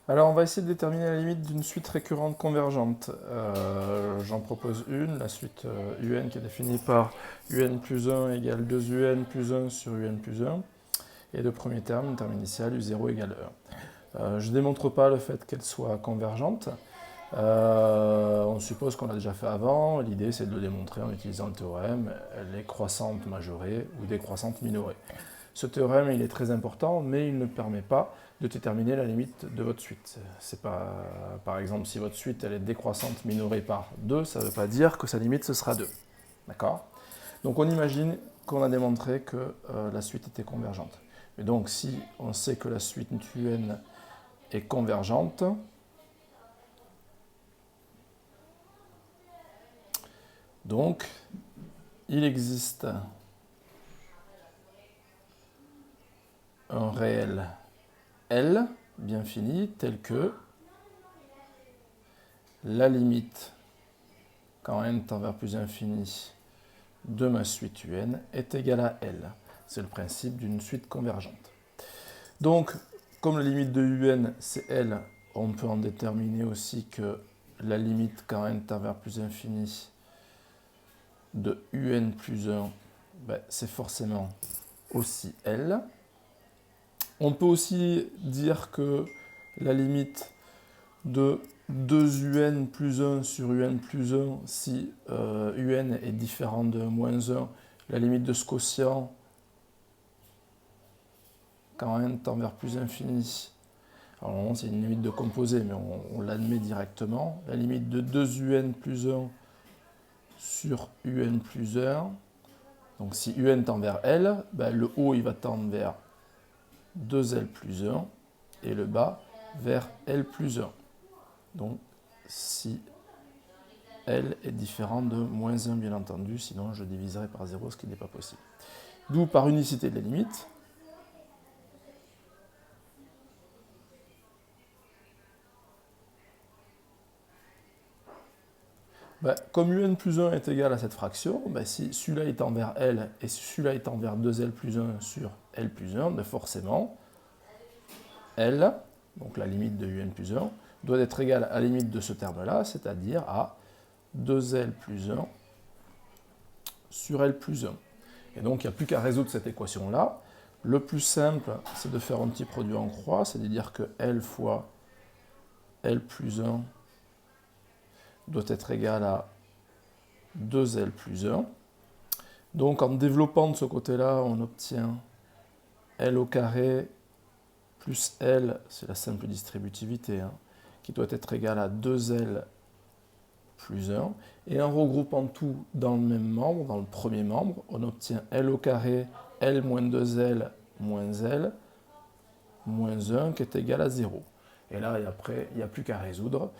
Alors, on va essayer de déterminer la limite d'une suite récurrente convergente. J'en propose une, la suite un qui est définie par un plus 1 égale 2un plus 1 sur un plus 1. Et le premier terme, le terme initial, u0 égale 1. Je ne démontre pas le fait qu'elle soit convergente. On suppose qu'on l'a déjà fait avant. L'idée, c'est de le démontrer en utilisant le théorème. Elle est croissante majorée ou décroissante minorée. Ce théorème, il est très important, mais il ne permet pas de déterminer la limite de votre suite. C'est pas, par exemple, si votre suite elle est décroissante minorée par 2, ça ne veut pas dire que sa limite ce sera 2. D'accord? Donc on imagine qu'on a démontré que la suite était convergente. Et donc si on sait que la suite un est convergente, donc il existe un réel L bien fini tel que la limite quand n tend vers plus infini de ma suite un est égale à L. C'est le principe d'une suite convergente. Donc, comme la limite de un c'est L, on peut en déterminer aussi que la limite quand n tend vers plus infini de un plus 1, ben, c'est forcément aussi L. On peut aussi dire que la limite de 2un plus 1 sur un plus 1, si un est différent de moins 1, la limite de ce quotient, quand n tend vers plus infini, alors normalement c'est une limite de composé, mais on l'admet directement, la limite de 2un plus 1 sur un plus 1, donc si un tend vers L, ben le haut il va tendre vers 2L plus 1, et le bas vers L plus 1. Donc, si L est différent de moins 1, bien entendu, sinon je diviserai par 0, ce qui n'est pas possible. D'où, par unicité de la limite, ben, comme un plus 1 est égal à cette fraction, ben, si celui-là est envers L et celui-là est envers 2L plus 1 sur L plus 1, ben forcément, L, donc la limite de un plus 1, doit être égale à la limite de ce terme-là, c'est-à-dire à 2L plus 1 sur L plus 1. Et donc, il n'y a plus qu'à résoudre cette équation-là. Le plus simple, c'est de faire un petit produit en croix, c'est-à-dire que L fois L plus 1 doit être égal à 2L plus 1. Donc, en développant de ce côté-là, on obtient L au carré plus L, c'est la simple distributivité, hein, qui doit être égal à 2L plus 1. Et en regroupant tout dans le même membre, dans le premier membre, on obtient L au carré, L moins 2L moins L, moins 1 qui est égal à 0. Et là, après, il n'y a plus qu'à résoudre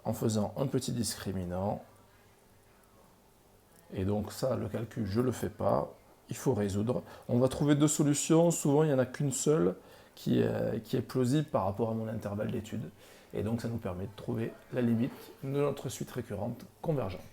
en faisant un petit discriminant. Et donc ça, le calcul, je ne le fais pas. Il faut résoudre. On va trouver deux solutions. Souvent, il n'y en a qu'une seule qui est plausible par rapport à mon intervalle d'étude. Et donc, ça nous permet de trouver la limite de notre suite récurrente convergente.